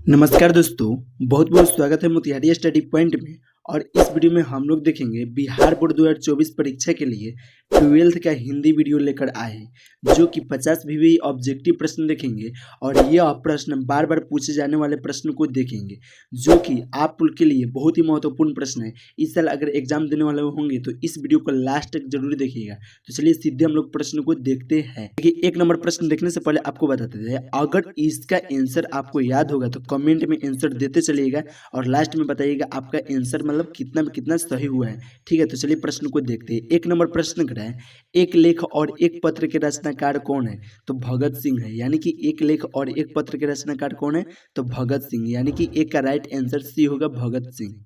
नमस्कार दोस्तों, बहुत बहुत स्वागत है मोतिहारी स्टडी पॉइंट में। और इस वीडियो में हम लोग देखेंगे बिहार बोर्ड 2024 परीक्षा के लिए 12th का हिंदी वीडियो लेकर आए हैं, जो कि 50 भी ऑब्जेक्टिव प्रश्न देखेंगे। और यह प्रश्न बार बार पूछे जाने वाले प्रश्न को देखेंगे, जो कि आप लोग के लिए बहुत ही महत्वपूर्ण प्रश्न है। इस साल अगर एग्जाम देने वाले होंगे तो इस वीडियो को लास्ट तक जरूर देखिएगा। तो चलिए सीधे हम लोग प्रश्न को देखते हैं। देखिए, 1 नंबर प्रश्न देखने से पहले आपको बताते थे, अगर इसका आंसर आपको याद होगा तो कमेंट में आंसर देते चलिएगा और लास्ट में बताइएगा आपका आंसर मतलब कितना में कितना सही हुआ है। ठीक है, तो चलिए प्रश्न को देखते हैं। 1 नंबर प्रश्न कर रहा है, एक लेख और एक पत्र के रचनाकार कौन है? तो भगत सिंह है। यानी कि एक लेख और एक पत्र के रचनाकार कौन है? तो भगत सिंह। यानी कि एक का राइट आंसर सी होगा, भगत सिंह।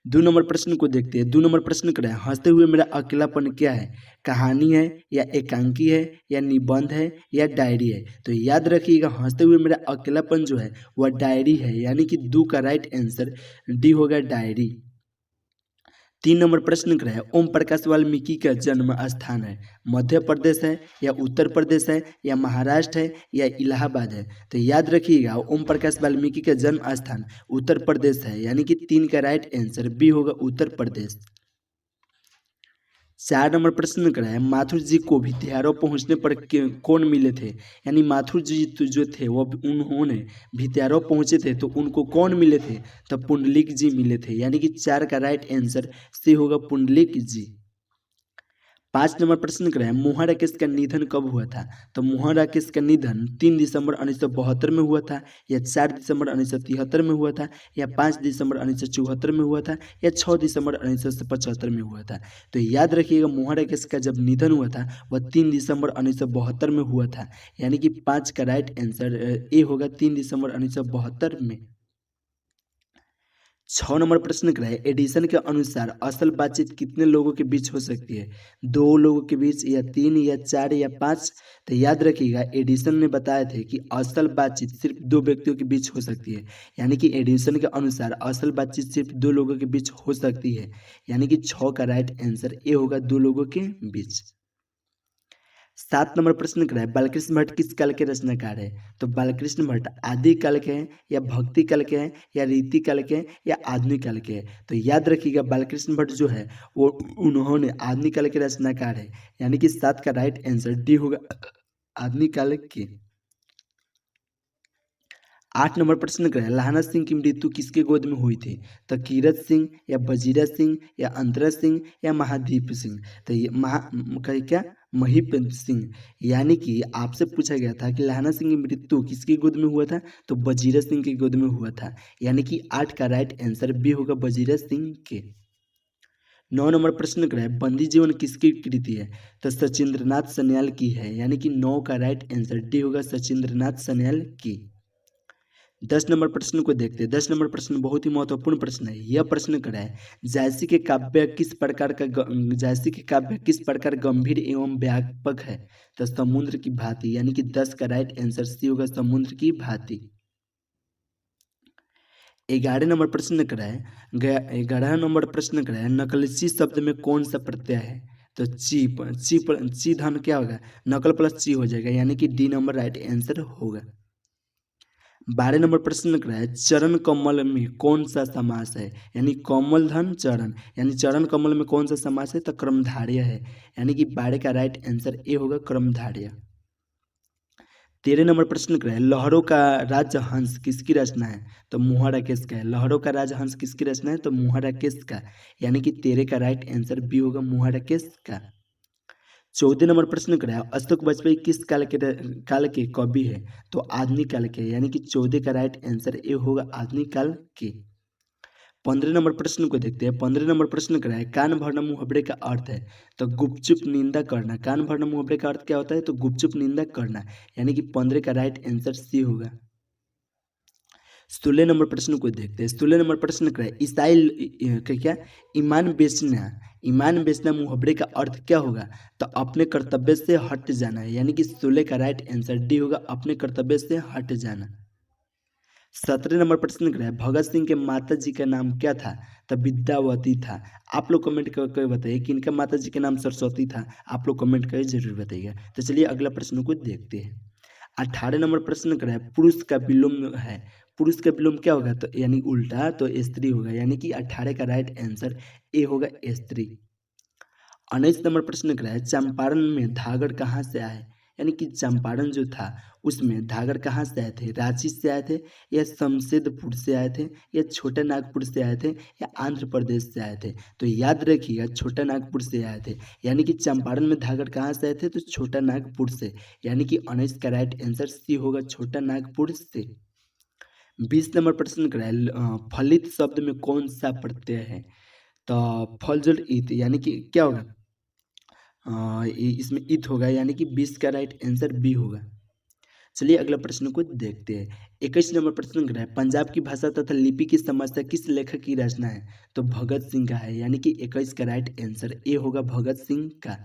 2 नंबर प्रश्न को देखते हैं। 2 नंबर प्रश्न कर रहा है, हंसते हुए मेरा अकेलापन क्या है? कहानी है, या एकांकी है, या निबंध है, या डायरी है? तो याद रखिएगा, हंसते हुए मेरा अकेलापन जो है वह डायरी है। यानी कि 2 का राइट आंसर डी होगा, डायरी। 3 नंबर प्रश्न कर रहा है, ओम प्रकाश वाल्मीकि का जन्म स्थान है, मध्य प्रदेश है, या उत्तर प्रदेश है, या महाराष्ट्र है, या इलाहाबाद है? तो याद रखिएगा, ओम प्रकाश वाल्मीकि का जन्म स्थान उत्तर प्रदेश है। यानी कि 3 का राइट आंसर बी होगा, उत्तर प्रदेश। 4 नंबर प्रश्न करा है, माथुर जी को भितियारो पहुंचने पर कौन मिले थे? यानी माथुर जी जो थे वो उन्होंने भितियारो पहुंचे थे तो उनको कौन मिले थे? तो पुंडलिक जी मिले थे। यानी कि 4 का राइट आंसर सी होगा, पुंडलिक जी। 5 नंबर प्रश्न करें, मोहन राकेश का निधन कब हुआ था? तो मोहन राकेश का निधन 3 दिसंबर 1972 में हुआ था, या 4 दिसंबर 1973 में हुआ था, या 5 दिसंबर 1974 में हुआ था, या 6 दिसंबर 1975 में हुआ था? तो याद रखिएगा, मोहन राकेश का जब निधन हुआ था वह 3 दिसंबर 1972 में हुआ था। यानी कि 5 का राइट आंसर ए होगा, 3 दिसंबर 1972 में। 6 नंबर प्रश्न क्या है, एडिशन के अनुसार असल बातचीत कितने लोगों के बीच हो सकती है? 2 लोगों के बीच, या 3, या 4, या 5? तो याद रखिएगा, एडिशन ने बताया थे कि असल बातचीत सिर्फ 2 व्यक्तियों के बीच हो सकती है। यानी कि एडिशन के अनुसार असल बातचीत सिर्फ 2 लोगों के बीच हो सकती है। यानी कि 6 का राइट आंसर ए होगा, 2 लोगों के बीच। 7 नंबर प्रश्न क्या है, बालकृष्ण भट्ट किस काल के रचनाकार है? तो बालकृष्ण भट्ट आदि काल के हैं, या भक्ति काल के हैं, या रीति काल के हैं, या आधुनिक काल के हैं? तो याद रखिएगा, बालकृष्ण भट्ट जो है वो उन्होंने आधुनिक काल के रचनाकार है। यानी कि 7 का राइट आंसर डी होगा, आधुनिक काल के। 8 नंबर प्रश्न क्या है, लाहना सिंह की मृत्यु किसके गोद में हुई थी? तो कीरत सिंह, या बजीरा सिंह, या अंतरा सिंह, या महादीप सिंह? तो ये क्या, महीप सिंह। यानी कि आपसे पूछा गया था कि लाहना सिंह की मृत्यु किसकी गोद में हुआ था? तो बजीरा सिंह की गोद में हुआ था। यानी कि 8 का राइट आंसर बी होगा, बजीरा सिंह के। 9 नंबर प्रश्न क्या है, बंदी जीवन किसकी कृति है? तो सचिंद्रनाथ सन्याल की है। यानी कि 9 का राइट आंसर डी होगा, सचिंद्रनाथ सन्याल की। 10 नंबर प्रश्न को देखते हैं। 10 नंबर प्रश्न बहुत ही महत्वपूर्ण प्रश्न है। यह प्रश्न करा है, जायसी के काव्य किस प्रकार गंभीर एवं व्यापक है? तो समुद्र की भांति। यानी कि 10 का राइट आंसर सी होगा, समुद्र की भांति। 11 नंबर प्रश्न करा है, 11 नंबर प्रश्न करा है, नकलची शब्द में कौन सा प्रत्यय है? तो ची धन क्या होगा, नकल प्लस ची हो जाएगा। यानी कि डी नंबर राइट आंसर होगा। 12 नंबर प्रश्न क्या है, चरण कमल में कौन सा समास है? यानी कमल धन चरण, यानी चरण कमल में कौन सा समास है? तो क्रमधारय है। यानी कि 12 का राइट आंसर ए होगा, क्रमधारय। 13 नंबर प्रश्न क्या है, लहरों का राजहंस किसकी रचना है? तो मुहा राकेश का है। लहरों का राजहंस किसकी रचना है? तो मुहा राकेश का। यानी कि 13 का राइट आंसर बी होगा, मुहा राकेश का। 14 नंबर प्रश्न क्या है, अशोक वाजपेयी किस काल के कवि है? तो आधुनिक काल के। यानी कि 14 का राइट आंसर ए होगा, आधुनिक काल के। 15 नंबर प्रश्न को देखते हैं। 15 नंबर प्रश्न क्या है, कान भरना मुहावरे का अर्थ है? तो गुपचुप निंदा करना। कान भरना मुहावरे का अर्थ क्या होता है? तो गुपचुप निंदा करना। यानी कि 15 का राइट आंसर सी होगा। 16 नंबर प्रश्न को देखते हैं। 16 नंबर प्रश्न क्या है, क्या, ईमान बेचना। ईमान बेचना मुहावरे का अर्थ क्या होगा? तो अपने कर्तव्य से हट जाना। यानी कि 16 का राइट आंसर डी होगा, अपने कर्तव्य से हट जाना। 17 नंबर प्रश्न क्या है, भगत सिंह के माता जी का नाम क्या था? तो विद्यावती था। आप लोग कमेंट करके बताइए कि इनका माता जी का नाम सरस्वती था। आप लोग कमेंट करके जरूर बताइएगा। तो चलिए अगला प्रश्न को देखते हैं। 18 नंबर प्रश्न क्या है, पुरुष का विलोम है? पुरुष का विलोम क्या होगा, तो यानी उल्टा, तो स्त्री होगा, यानी कि 18 का राइट आंसर ए होगा स्त्री। 19 नंबर प्रश्न क्या है, चंपारण में धागड़ कहाँ से आए, यानी कि चंपारण जो था उसमें धागड़ कहाँ से आए थे, रांची से आए थे, या शमशेदपुर से आए थे, या छोटा नागपुर से आए थे, या आंध्र प्रदेश से आए थे। तो याद रखिएगा छोटा नागपुर से आए थे, यानी कि चंपारण में धागड़ कहाँ से आए थे, तो छोटा नागपुर से, यानी कि 19 का राइट आंसर सी होगा, छोटा नागपुर से। 20 नंबर प्रश्न क्या है, फलित शब्द में कौन सा प्रत्यय है, तो फलजुल ईत, यानी कि क्या होगा, इसमें इत होगा, यानी कि 20 का राइट आंसर बी होगा। चलिए अगला प्रश्न को देखते हैं। 21 नंबर प्रश्न क्या है, पंजाब की भाषा तथा लिपि की समस्या किस लेखक की रचना है, तो भगत सिंह का है, यानी कि 21 का राइट आंसर ए होगा, भगत सिंह का।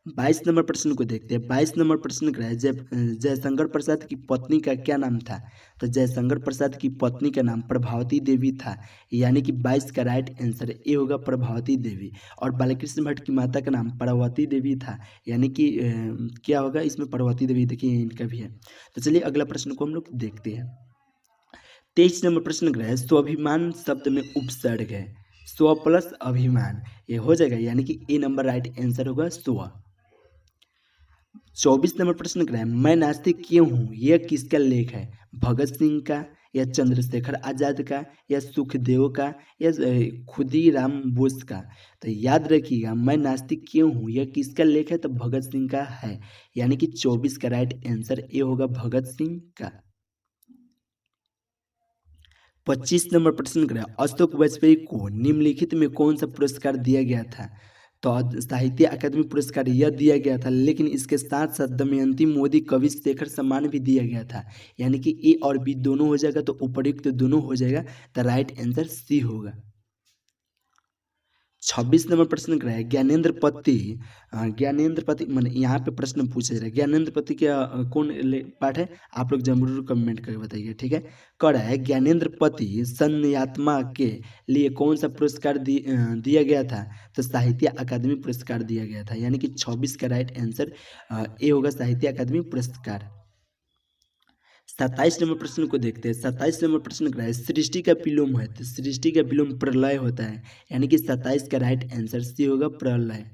22 नंबर प्रश्न को देखते हैं। 22 नंबर प्रश्न क्या है, जयशंकर प्रसाद की पत्नी का क्या नाम था, तो जयशंकर प्रसाद की पत्नी का नाम प्रभावती देवी था, यानी कि 22 का राइट आंसर ए होगा, प्रभावती देवी। और बालकृष्ण भट्ट की माता का नाम पार्वती देवी था, यानी कि क्या होगा इसमें, पार्वती देवी, देखिए इनका भी है। तो चलिए अगला प्रश्न को हम लोग देखते हैं। 23 नंबर प्रश्न क्या है, स्वाभिमान शब्द में उपसर्ग है, स्व प्लस अभिमान, ये हो जाएगा, यानी कि ए नंबर राइट आंसर होगा स्व। 24 नंबर प्रश्न क्या है, मैं नास्तिक क्यों हूँ, यह किसका लेख है, भगत सिंह का, या चंद्रशेखर आजाद का, या सुखदेव का, या खुदीराम बोस का। तो याद रखिएगा मैं नास्तिक क्यों हूँ यह किसका लेख है, तो भगत सिंह का है, यानी कि 24 का राइट आंसर ए होगा, भगत सिंह का। 25 नंबर प्रश्न क्या है, अशोक वाजपेयी को निम्नलिखित में कौन सा पुरस्कार दिया गया था, तो साहित्य अकादमी पुरस्कार यह दिया गया था, लेकिन इसके साथ साथ दमयंती मोदी कवि शेखर सम्मान भी दिया गया था, यानी कि ए और बी दोनों हो जाएगा, तो उपयुक्त दोनों हो जाएगा, तो राइट आंसर सी होगा। 26 नंबर प्रश्न क्या है, ज्ञानेंद्र पति मान यहाँ पे प्रश्न पूछे जा रहा है, ज्ञानेंद्र पति का कौन पाठ है, आप लोग जरूर कमेंट करके बताइए, ठीक है। कह रहा है ज्ञानेंद्र पति संन्यात्मा के लिए कौन सा पुरस्कार दिया गया था, तो साहित्य अकादमी पुरस्कार दिया गया था, यानी कि 26 का राइट आंसर ए होगा, साहित्य अकादमी पुरस्कार। 27 नंबर प्रश्न को देखते हैं। 27 नंबर प्रश्न क्या है, सृष्टि का विलोम है, तो सृष्टि का विलोम प्रलय होता है, यानी कि 27 का राइट आंसर सी होगा, प्रलय।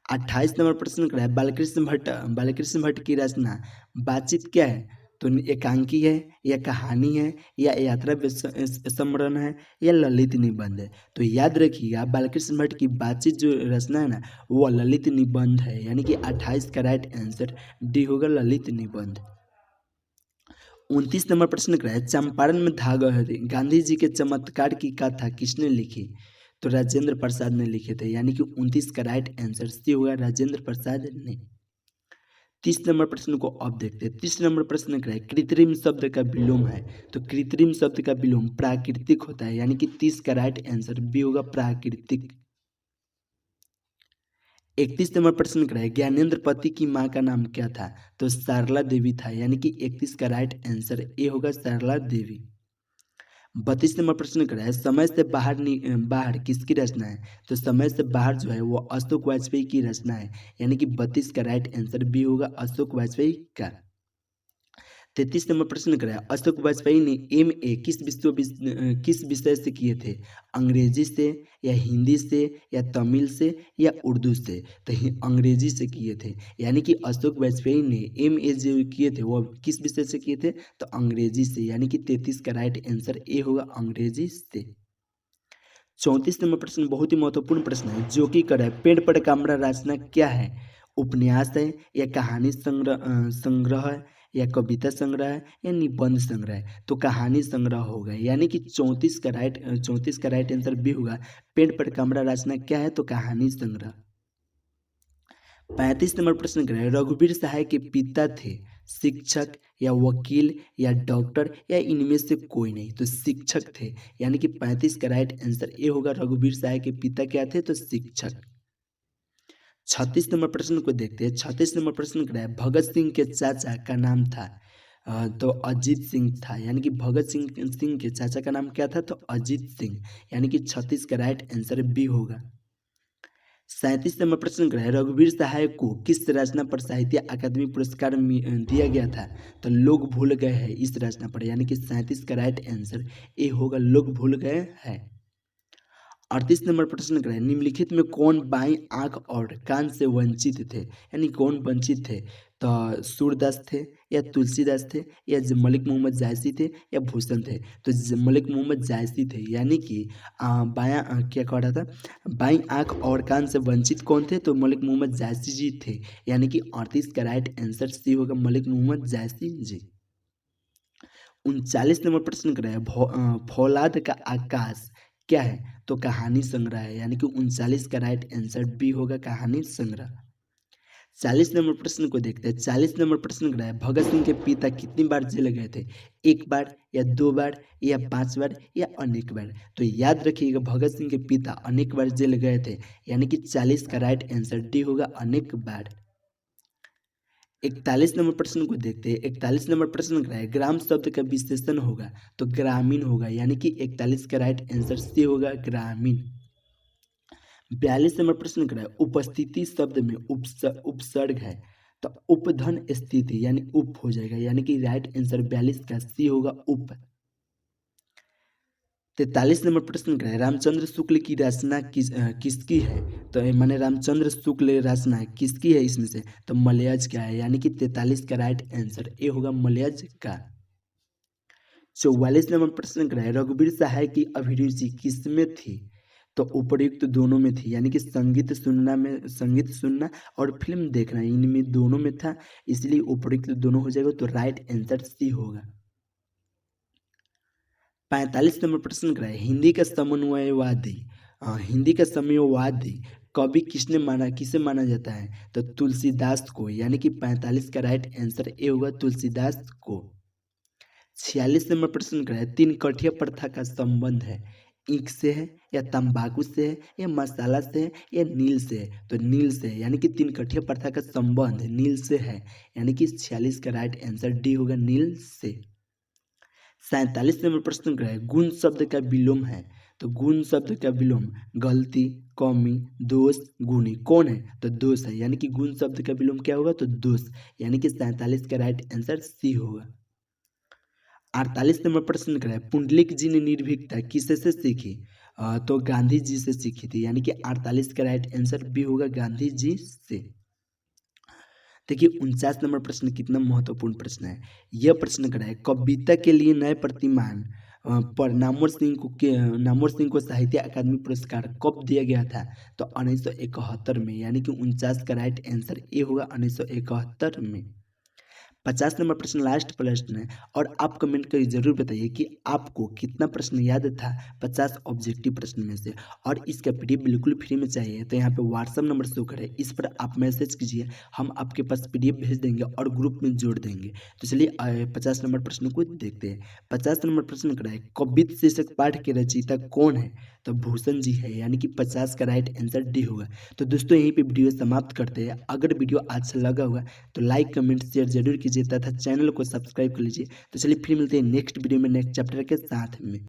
28 नंबर प्रश्न क्या है, बालकृष्ण भट्ट की रचना बातचीत क्या है, तो एकांकी है, या कहानी है, या यात्रा स्मरण है, या ललित निबंध है। तो याद रखिएगा बालकृष्ण भट्ट की बातचीत जो रचना है ना, वो ललित निबंध है, यानी कि 28 का राइट आंसर डी होगा, ललित निबंध। 29 नंबर प्रश्न क्या है, चंपारण में धागा है, गांधी जी के चमत्कार की कथा किसने लिखी, तो राजेंद्र प्रसाद ने लिखे थे, यानी कि 29 का राइट आंसर सी होगा, राजेंद्र प्रसाद ने। 30 नंबर प्रश्न को अब देखते हैं। 30 नंबर प्रश्न क्या है, कृत्रिम शब्द का विलोम है, तो कृत्रिम शब्द का विलोम प्राकृतिक होता है, यानी कि 30 का राइट आंसर बी होगा, प्राकृतिक। 31 नंबर प्रश्न क्या है, ज्ञानेंद्र पति की माँ का नाम क्या था, तो सरला देवी था, यानी कि 31 का राइट आंसर ए होगा, सरला देवी। 32 नंबर प्रश्न क्या है, समय से बाहर किसकी रचना है, तो समय से बाहर जो है वो अशोक वाजपेयी की रचना है, यानी कि 32 का राइट आंसर बी होगा, अशोक वाजपेयी का। 33 नंबर प्रश्न क्या है, अशोक वाजपेयी ने MA किस विषय से किए थे, अंग्रेजी से, या हिंदी से, या तमिल से, या उर्दू से, तो अंग्रेजी से किए थे, यानी कि अशोक वाजपेयी ने MA जो किए थे वो किस विषय से किए थे, तो अंग्रेजी से, यानी कि 33 का राइट आंसर ए होगा, अंग्रेजी से। 34 नंबर प्रश्न बहुत ही महत्वपूर्ण प्रश्न है, जो कि कर पेड़ पर कामरा रचना क्या है, उपन्यास है, या कहानी संग्रह है, या कविता संग्रह है, या निबंध संग्रह है, तो कहानी संग्रह होगा, यानी कि 34 का राइट आंसर बी होगा, पेड़ पर कामरा रचना क्या है, तो कहानी संग्रह। 35 नंबर प्रश्न क्या है, रघुवीर सहाय के पिता थे शिक्षक, या वकील, या डॉक्टर, या इनमें से कोई नहीं, तो शिक्षक थे, यानी कि 35 का राइट आंसर ए होगा, रघुवीर सहाय के पिता क्या थे, तो शिक्षक। 36 नंबर प्रश्न को देखते हैं। 36 नंबर प्रश्न क्या है, भगत सिंह के चाचा का नाम था, तो अजीत सिंह था, यानी कि भगत सिंह के चाचा का नाम क्या था, तो अजीत सिंह, यानी कि 36 का राइट आंसर बी होगा। 37 नंबर प्रश्न का है, रघुवीर सहाय को किस रचना पर साहित्य अकादमी पुरस्कार दिया गया था? तो लोग भूल गए हैं इस रचना पर, यानी कि 37 का राइट आंसर ए होगा, लोग भूल गए हैं। 38 नंबर प्रश्न का है, निम्नलिखित में कौन बाईं आंख और कान से वंचित थे, यानी कौन वंचित थे? तो सूरदास थे, या तुलसीदास थे, या मलिक मोहम्मद जायसी थे, या भूषण थे? तो मलिक मोहम्मद जायसी थे, यानी कि क्या कह रहा था, बाईं आंख और कान से वंचित कौन थे? तो मलिक मोहम्मद जायसी जी थे, यानी कि 38 का राइट आंसर सी होगा, मलिक मोहम्मद जायसी जी। 39 नंबर प्रश्न कर रहा है, फौलाद का आकाश क्या है? तो कहानी संग्रह है, यानी कि 39 का राइट आंसर बी होगा, कहानी संग्रह। 40 नंबर प्रश्न को देखते हैं। 40 नंबर प्रश्न कर रहा है, भगत सिंह के पिता कितनी बार जेल गए थे? एक बार, या 2 बार, या 5 बार, या अनेक बार? तो याद रखिएगा, भगत सिंह के पिता अनेक बार जेल गए थे, यानी कि 40 का राइट आंसर डी होगा, अनेक बार। 41 नंबर प्रश्न को देखते हैं। 41 नंबर प्रश्न क्या है, ग्राम शब्द का विशेषण होगा? तो ग्रामीण होगा, यानी कि 41 का राइट आंसर सी होगा, ग्रामीण। 42 नंबर प्रश्न क्या है, उपस्थिति शब्द में उपसर्ग है? तो उपधन स्थिति, यानी उप हो जाएगा, यानी कि राइट आंसर 42 का सी होगा, उप। 43 नंबर प्रश्न क्या है, रामचंद्र शुक्ल की रचना किसकी है? तो माने रामचंद्र शुक्ल रचना किसकी है इसमें से? तो मलयज का है, यानी कि 43 का राइट आंसर ए होगा, मलयज का। 44 नंबर प्रश्न क्या है, रघुवीर सहाय की अभिरुचि किसमें थी? तो उपयुक्त दोनों में थी, यानी कि संगीत सुनना और फिल्म देखना, इनमें दोनों में था, इसलिए उपयुक्त दोनों हो जाएगा, तो राइट आंसर सी होगा। 45 नंबर प्रश्न क्या है, हिंदी का समन्वयवादी कवि किसे माना जाता है? तो तुलसीदास को, यानी कि 45 का राइट आंसर ए होगा, तुलसीदास को। 46 नंबर प्रश्न क्या है, तीन कठिया प्रथा का संबंध है? ईंख से है, या तंबाकू से है, या मसाला से है, या नील से है? तो नील से है, यानी कि तीन कठिया प्रथा का संबंध नील से है, यानी कि 46 का राइट आंसर डी होगा, नील से। 47 नंबर प्रश्न क्या है, गुण शब्द का विलोम है? तो गुण शब्द का विलोम गलती, कमी, दोष, गुणी कौन है? तो दोष है, यानी कि गुण शब्द का विलोम क्या होगा? तो दोष, यानी कि 47 का राइट आंसर सी होगा। 48 नंबर प्रश्न क्या है, पुंडलिक जी ने निर्भीकता किससे सीखी? तो गांधी जी से सीखी थी, यानी कि 48 का राइट आंसर बी होगा, गांधी जी से। देखिए 49 नंबर प्रश्न कितना महत्वपूर्ण प्रश्न है। यह प्रश्न क्या है, कविता के लिए नए प्रतिमान पर नामवर सिंह को साहित्य अकादमी पुरस्कार कब दिया गया था? तो 1971 में, यानी कि 49 का राइट आंसर ए होगा, 1971 में। 50 नंबर प्रश्न लास्ट प्रश्न है, और आप कमेंट करके जरूर बताइए कि आपको कितना प्रश्न याद था 50 ऑब्जेक्टिव प्रश्न में से। और इसका पीडीएफ बिल्कुल फ्री में चाहिए तो यहाँ पे व्हाट्सअप नंबर शो करे, इस पर आप मैसेज कीजिए, हम आपके पास पीडीएफ भेज देंगे और ग्रुप में जोड़ देंगे। तो चलिए 50 नंबर प्रश्न को देखते हैं। 50 नंबर प्रश्न कराए, कवित शीर्षक पाठ के रचयिता कौन है? तो भूषण जी है, यानी कि 50 का राइट आंसर डी होगा। तो दोस्तों यहीं पे वीडियो समाप्त करते हैं। अगर वीडियो अच्छा लगा होगा तो लाइक कमेंट शेयर जरूर कीजिए तथा चैनल को सब्सक्राइब कर लीजिए। तो चलिए फिर मिलते हैं नेक्स्ट वीडियो में नेक्स्ट चैप्टर के साथ में।